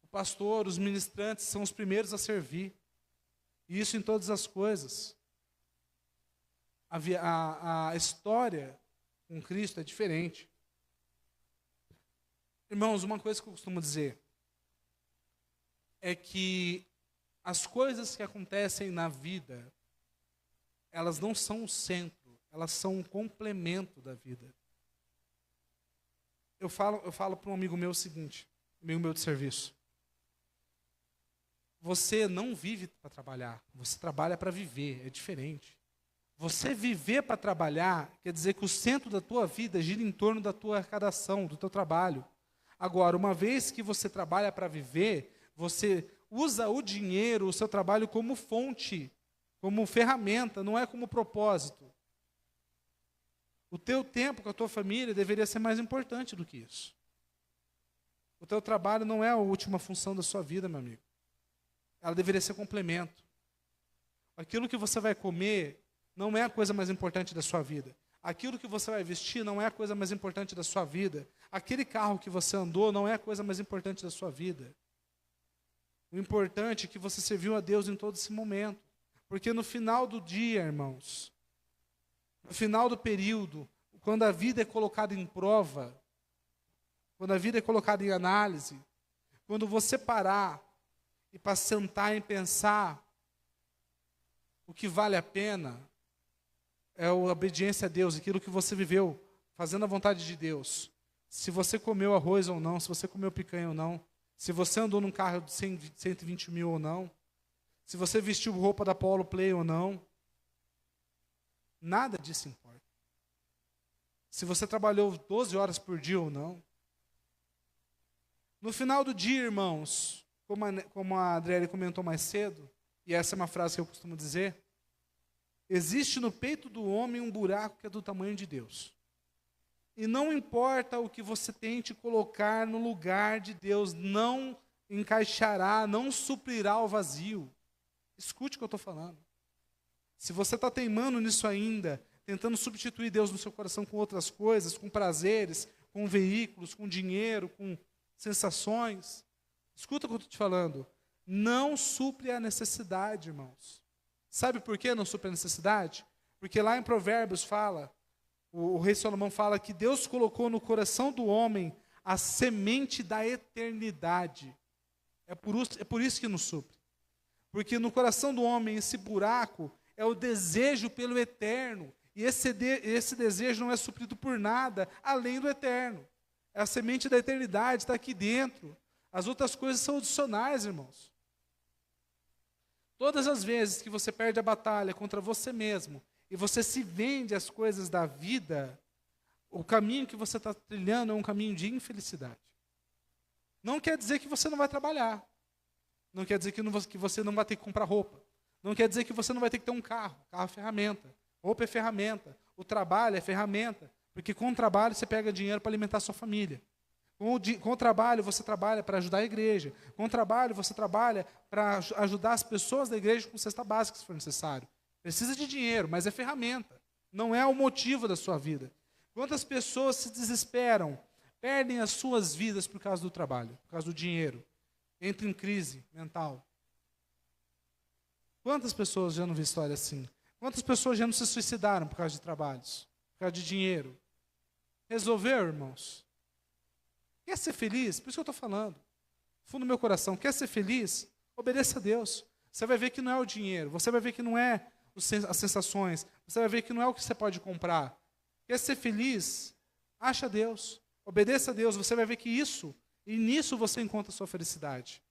O pastor, os ministrantes são os primeiros a servir. E isso em todas as coisas. A história com Cristo é diferente. Irmãos, uma coisa que eu costumo dizer é que as coisas que acontecem na vida, elas não são o centro, elas são um complemento da vida. Eu falo para um amigo meu o seguinte, amigo meu de serviço. Você não vive para trabalhar, você trabalha para viver, é diferente. Você viver para trabalhar quer dizer que o centro da tua vida gira em torno da tua arrecadação, do teu trabalho. Agora, uma vez que você trabalha para viver, você usa o dinheiro, o seu trabalho como fonte, como ferramenta, não é como propósito. O teu tempo com a tua família deveria ser mais importante do que isso. O teu trabalho não é a última função da sua vida, meu amigo. Ela deveria ser complemento. Aquilo que você vai comer não é a coisa mais importante da sua vida. Aquilo que você vai vestir não é a coisa mais importante da sua vida. Aquele carro que você andou não é a coisa mais importante da sua vida. O importante é que você serviu a Deus em todo esse momento. Porque no final do dia, irmãos, no final do período, quando a vida é colocada em prova, quando a vida é colocada em análise, quando você parar e para sentar e pensar o que vale a pena, é a obediência a Deus, aquilo que você viveu, fazendo a vontade de Deus. Se você comeu arroz ou não, se você comeu picanha ou não, se você andou num carro de 120 mil ou não, se você vestiu roupa da Polo Play ou não, nada disso importa. Se você trabalhou 12 horas por dia ou não. No final do dia, irmãos, como a Adriele comentou mais cedo, e essa é uma frase que eu costumo dizer, existe no peito do homem um buraco que é do tamanho de Deus. E não importa o que você tente colocar no lugar de Deus, não encaixará, não suprirá o vazio. Escute o que eu estou falando. Se você está teimando nisso ainda, tentando substituir Deus no seu coração com outras coisas, com prazeres, com veículos, com dinheiro, com sensações, escuta o que eu estou te falando. Não supre a necessidade, irmãos. Sabe por que não supre a necessidade? Porque lá em Provérbios fala, o rei Salomão fala que Deus colocou no coração do homem a semente da eternidade. É por isso que não supre. Porque no coração do homem esse buraco é o desejo pelo eterno. E esse desejo não é suprido por nada além do eterno. A semente da eternidade está aqui dentro. As outras coisas são adicionais, irmãos. Todas as vezes que você perde a batalha contra você mesmo e você se vende às coisas da vida, o caminho que você está trilhando é um caminho de infelicidade. Não quer dizer que você não vai trabalhar. Não quer dizer que você não vai ter que comprar roupa. Não quer dizer que você não vai ter que ter um carro. Carro é ferramenta. Roupa é ferramenta. O trabalho é ferramenta. Porque com o trabalho você pega dinheiro para alimentar a sua família. Com o trabalho você trabalha para ajudar a igreja. Com o trabalho você trabalha para ajudar as pessoas da igreja com cesta básica, se for necessário. Precisa de dinheiro, mas é ferramenta. Não é o motivo da sua vida. Quantas pessoas se desesperam, perdem as suas vidas por causa do trabalho, por causa do dinheiro, entram em crise mental. Quantas pessoas já não vi história assim? Quantas pessoas já não se suicidaram por causa de trabalhos, por causa de dinheiro? Resolveu, irmãos? Quer ser feliz? Por isso que eu estou falando. Fundo do meu coração, quer ser feliz? Obedeça a Deus. Você vai ver que não é o dinheiro, você vai ver que não é as sensações, você vai ver que não é o que você pode comprar. Quer ser feliz? Acha Deus. Obedeça a Deus, você vai ver que isso, e nisso você encontra a sua felicidade.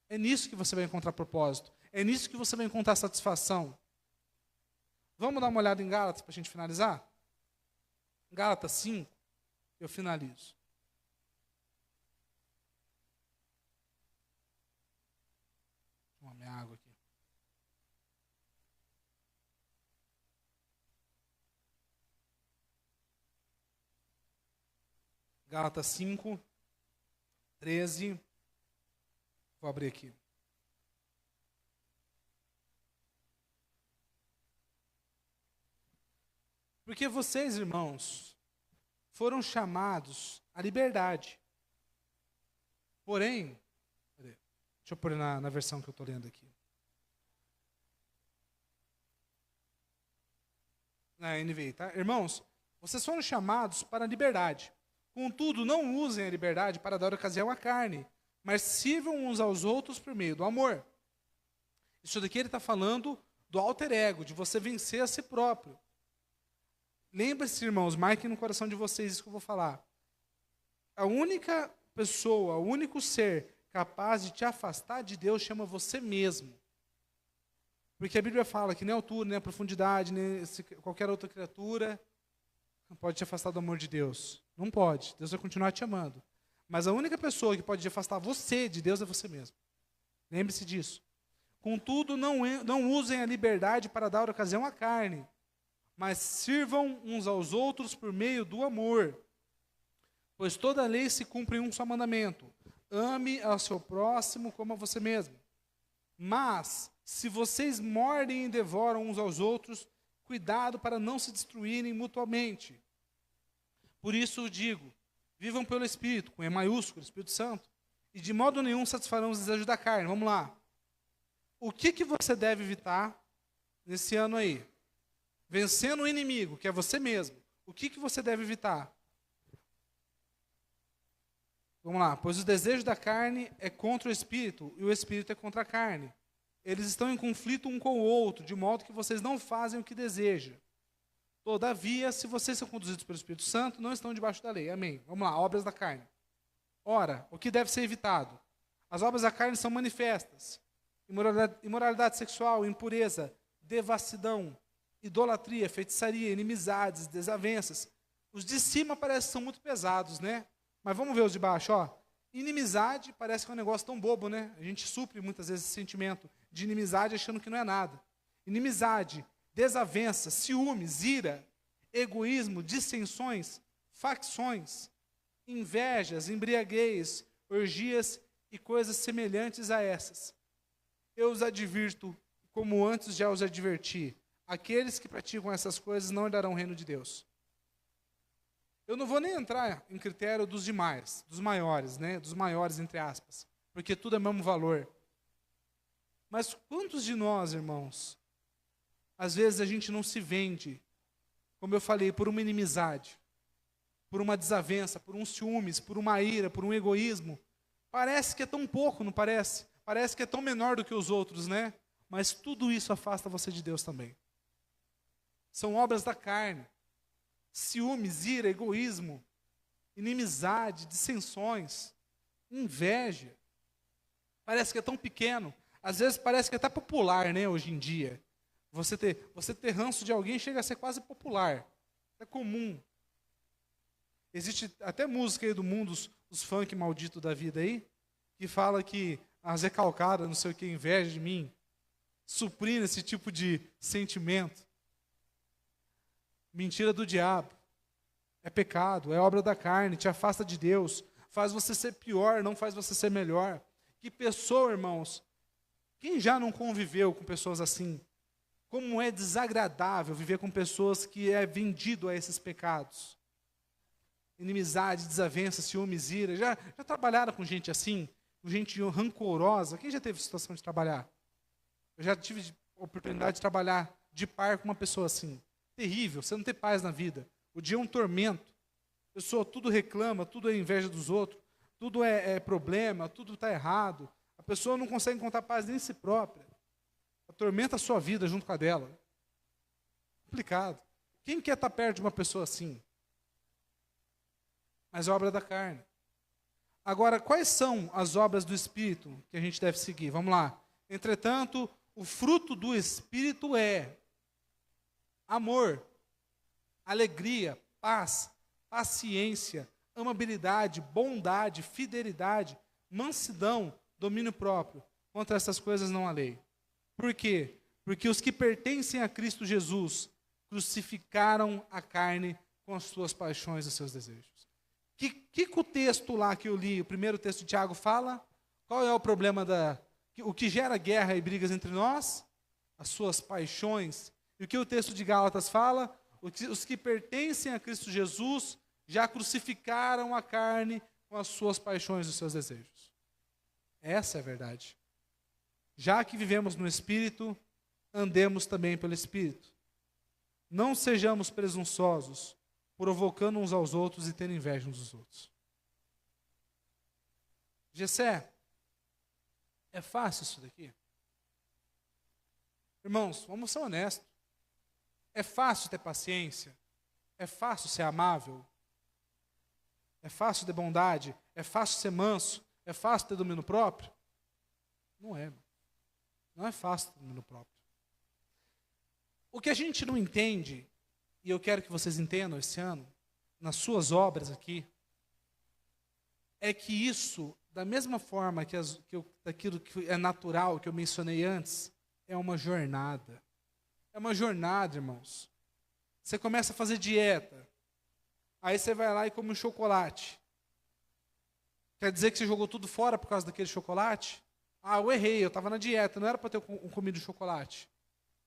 É nisso que você vai encontrar propósito. É nisso que você vai encontrar satisfação. Vamos dar uma olhada em Gálatas para a gente finalizar? Gálatas 5, eu finalizo. Vou tomar minha água aqui. Gálatas 5, 13. Vou abrir aqui. Porque vocês, irmãos, foram chamados à liberdade. Porém, deixa eu pôr na versão que eu estou lendo aqui. Na NVI, tá? Irmãos, vocês foram chamados para a liberdade. Contudo, não usem a liberdade para dar ocasião à carne, mas sirvam uns aos outros por meio do amor. Isso daqui ele está falando do alter ego, de você vencer a si próprio. Lembre-se, irmãos, marquem no coração de vocês isso que eu vou falar. A única pessoa, o único ser capaz de te afastar de Deus chama você mesmo. Porque a Bíblia fala que nem a altura, nem a profundidade, nem qualquer outra criatura não pode te afastar do amor de Deus. Não pode. Deus vai continuar te amando. Mas a única pessoa que pode afastar você de Deus é você mesmo. Lembre-se disso. Contudo, não usem a liberdade para dar ocasião à carne, mas sirvam uns aos outros por meio do amor. Pois toda a lei se cumpre em um só mandamento: ame ao seu próximo como a você mesmo. Mas, se vocês mordem e devoram uns aos outros, cuidado para não se destruírem mutuamente. Por isso digo, vivam pelo Espírito, com E maiúsculo, Espírito Santo, e de modo nenhum satisfarão os desejos da carne. Vamos lá. O que você deve evitar nesse ano aí? Vencendo o inimigo, que é você mesmo. O que você deve evitar? Vamos lá. Pois os desejos da carne é contra o Espírito, e o Espírito é contra a carne. Eles estão em conflito um com o outro, de modo que vocês não fazem o que desejam. Todavia, se vocês são conduzidos pelo Espírito Santo, não estão debaixo da lei. Amém. Vamos lá, obras da carne. Ora, o que deve ser evitado? As obras da carne são manifestas: imoralidade sexual, impureza, devassidão, idolatria, feitiçaria, inimizades, desavenças. Os de cima parecem que são muito pesados, né? Mas vamos ver os de baixo, ó. Inimizade parece que é um negócio tão bobo, né? A gente supre muitas vezes esse sentimento de inimizade achando que não é nada. Inimizade, desavença, ciúmes, ira, egoísmo, dissensões, facções, invejas, embriaguez, orgias e coisas semelhantes a essas. Eu os advirto, como antes já os adverti: aqueles que praticam essas coisas não herdarão o reino de Deus. Eu não vou nem entrar em critério dos demais, dos maiores, né? Dos maiores, entre aspas, porque tudo é o mesmo valor. Mas quantos de nós, irmãos, às vezes a gente não se vende, como eu falei, por uma inimizade, por uma desavença, por um ciúmes, por uma ira, por um egoísmo. Parece que é tão pouco, não parece? Parece que é tão menor do que os outros, né? Mas tudo isso afasta você de Deus também. São obras da carne. Ciúmes, ira, egoísmo, inimizade, dissensões, inveja. Parece que é tão pequeno. Às vezes parece que é até popular, né, hoje em dia. Você ter ranço de alguém chega a ser quase popular. É comum. Existe até música aí do mundo, os funk malditos da vida aí, que fala que as recalcadas, não sei o que, inveja de mim, suprindo esse tipo de sentimento. Mentira do diabo. É pecado, é obra da carne, te afasta de Deus, faz você ser pior, não faz você ser melhor. Que pessoa, irmãos, quem já não conviveu com pessoas assim? Como é desagradável viver com pessoas que é vendido a esses pecados. Inimizade, desavença, ciúmes, ira. Já trabalharam com gente assim? Com gente rancorosa? Quem já teve situação de trabalhar? Eu já tive oportunidade de trabalhar de par com uma pessoa assim. Terrível, você não tem paz na vida. O dia é um tormento. A pessoa tudo reclama, tudo é inveja dos outros, tudo é problema, tudo está errado. A pessoa não consegue encontrar paz nem em si própria. Atormenta a sua vida junto com a dela. Complicado. Quem quer estar perto de uma pessoa assim? Mas é obra da carne. Agora, quais são as obras do Espírito que a gente deve seguir? Vamos lá. Entretanto, o fruto do Espírito é amor, alegria, paz, paciência, amabilidade, bondade, fidelidade, mansidão, domínio próprio. Contra essas coisas não há lei. Por quê? Porque os que pertencem a Cristo Jesus crucificaram a carne com as suas paixões e os seus desejos. Que o texto lá que eu li, o primeiro texto de Tiago fala? Qual é o problema o que gera guerra e brigas entre nós? As suas paixões. E o que o texto de Gálatas fala? Os que pertencem a Cristo Jesus já crucificaram a carne com as suas paixões e os seus desejos. Essa é a verdade. Já que vivemos no Espírito, andemos também pelo Espírito. Não sejamos presunçosos, provocando uns aos outros e tendo inveja uns dos outros. Gessé, é fácil isso daqui? Irmãos, vamos ser honestos. É fácil ter paciência? É fácil ser amável? É fácil ter bondade? É fácil ser manso? É fácil ter domínio próprio? Não é, irmão. Não é fácil ter domínio próprio. O que a gente não entende, e eu quero que vocês entendam esse ano, nas suas obras aqui, é que isso, da mesma forma que daquilo que é natural, que eu mencionei antes, é uma jornada. É uma jornada, irmãos. Você começa a fazer dieta, aí você vai lá e come um chocolate. Quer dizer que você jogou tudo fora por causa daquele chocolate? Ah, eu errei, eu estava na dieta, não era para ter comido chocolate.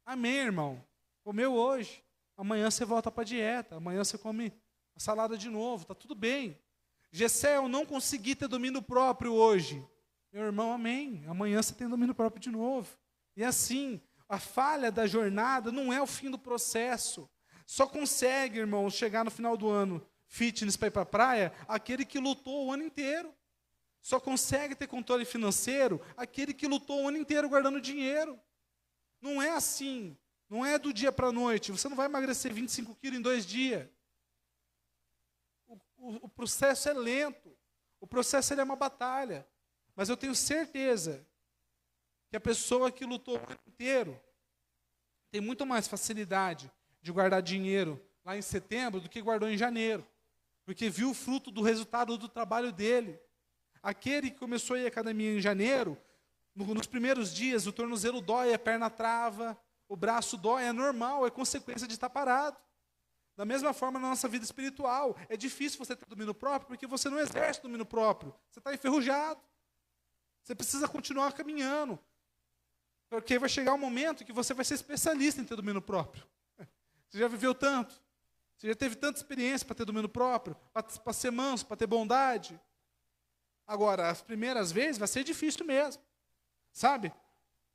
Amém, irmão. Comeu hoje, amanhã você volta para a dieta, amanhã você come a salada de novo, está tudo bem. Gessé, eu não consegui ter domínio próprio hoje. Meu irmão, amém. Amanhã você tem domínio próprio de novo. E assim, a falha da jornada não é o fim do processo. Só consegue, irmão, chegar no final do ano fitness para ir para a praia aquele que lutou o ano inteiro. Só consegue ter controle financeiro aquele que lutou o ano inteiro guardando dinheiro. Não é assim. Não é do dia para a noite. Você não vai emagrecer 25 quilos em 2 dias. O processo é lento. O processo é uma batalha. Mas eu tenho certeza que a pessoa que lutou o ano inteiro tem muito mais facilidade de guardar dinheiro lá em setembro do que guardou em janeiro. Porque viu o fruto do resultado do trabalho dele. Aquele que começou a ir à academia em janeiro, nos primeiros dias o tornozelo dói, a perna trava, o braço dói, é normal, é consequência de estar parado. Da mesma forma na nossa vida espiritual, é difícil você ter domínio próprio porque você não exerce domínio próprio. Você está enferrujado. Você precisa continuar caminhando. Porque vai chegar um momento que você vai ser especialista em ter domínio próprio. Você já viveu tanto. Você já teve tanta experiência para ter domínio próprio, para ser manso, para ter bondade. Agora, as primeiras vezes vai ser difícil mesmo. Sabe?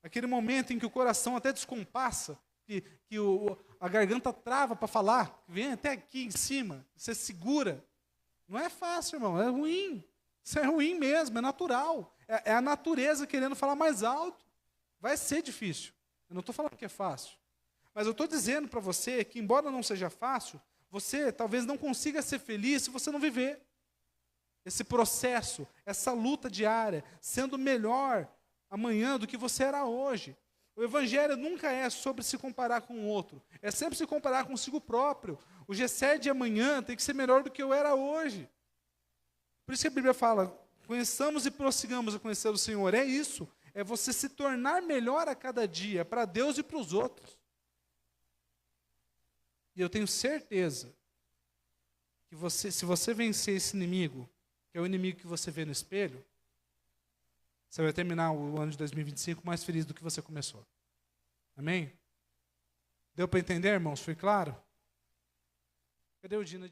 Aquele momento em que o coração até descompassa, que a garganta trava para falar, vem até aqui em cima, você segura. Não é fácil, irmão, é ruim. Isso é ruim mesmo, é natural. É a natureza querendo falar mais alto. Vai ser difícil. Eu não estou falando que é fácil. Mas eu estou dizendo para você que, embora não seja fácil, você talvez não consiga ser feliz se você não viver esse processo, essa luta diária, sendo melhor amanhã do que você era hoje. O evangelho nunca é sobre se comparar com o outro, é sempre se comparar consigo próprio. O Gessé de amanhã tem que ser melhor do que eu era hoje. Por isso que a Bíblia fala, conheçamos e prossigamos a conhecer o Senhor. É isso, é você se tornar melhor a cada dia, para Deus e para os outros. E eu tenho certeza que se você vencer esse inimigo, que é o inimigo que você vê no espelho, você vai terminar o ano de 2025 mais feliz do que você começou. Amém? Deu para entender, irmãos? Foi claro? Cadê o Dina?